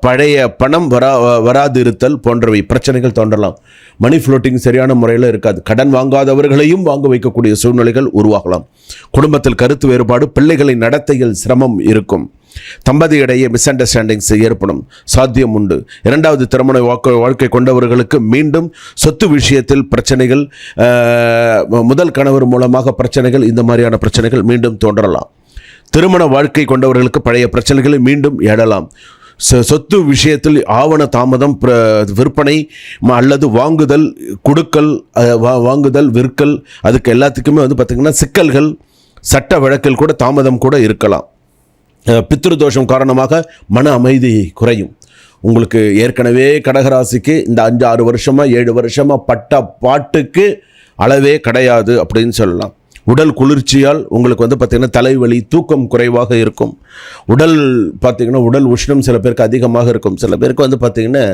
பழைய பணம் வராது இருத்தல் போன்றவை பிரச்சனைகள் தோன்றலாம். மணி ஃப்ளோட்டிங் சரியான முறையில் இருக்காது. கடன் வாங்காதவர்களையும் வாங்க வைக்கக்கூடிய சூழ்நிலைகள் உருவாகலாம். குடும்பத்தில் கருத்து வேறுபாடு, பிள்ளைகளின் நடத்தையில் சிரமம் இருக்கும். தம்பதியிடையே மிஸ் அண்டர்ஸ்டாண்டிங்ஸ் ஏற்படும் சாத்தியம் உண்டு. இரண்டாவது திருமண வாழ்க்கை கொண்டவர்களுக்கு மீண்டும் சொத்து விஷயத்தில் பிரச்சனைகள், முதல் கணவர் மூலமாக பிரச்சனைகள், இந்த மாதிரியான பிரச்சனைகள் மீண்டும் தோன்றலாம். திருமண வாழ்க்கை கொண்டவர்களுக்கு பழைய பிரச்சனைகளை மீண்டும் எழலாம். சொத்து விஷயத்தில் ஆவண தாமதம், விற்பனை அல்லது வாங்குதல், கொடுக்கல், வாங்குதல், விற்கல், அதுக்கு எல்லாத்துக்குமே பார்த்திங்கன்னா சிக்கல்கள், சட்ட வழக்கில் கூட தாமதம் கூட இருக்கலாம். பித்ருதோஷம் காரணமாக மன அமைதி குறையும். உங்களுக்கு ஏற்கனவே கடகராசிக்கு இந்த 5-6 வருஷமாக 7 வருஷமாக பட்ட பாட்டுக்கு அளவே கிடையாது அப்படின்னு சொல்லலாம். உடல் குளிர்ச்சியால் உங்களுக்கு பார்த்திங்கன்னா தலைவலி, தூக்கம் குறைவாக இருக்கும். உடல் பார்த்திங்கன்னா உடல் உஷ்ணம் சில பேருக்கு அதிகமாக இருக்கும். சில பேருக்கு பார்த்திங்கன்னா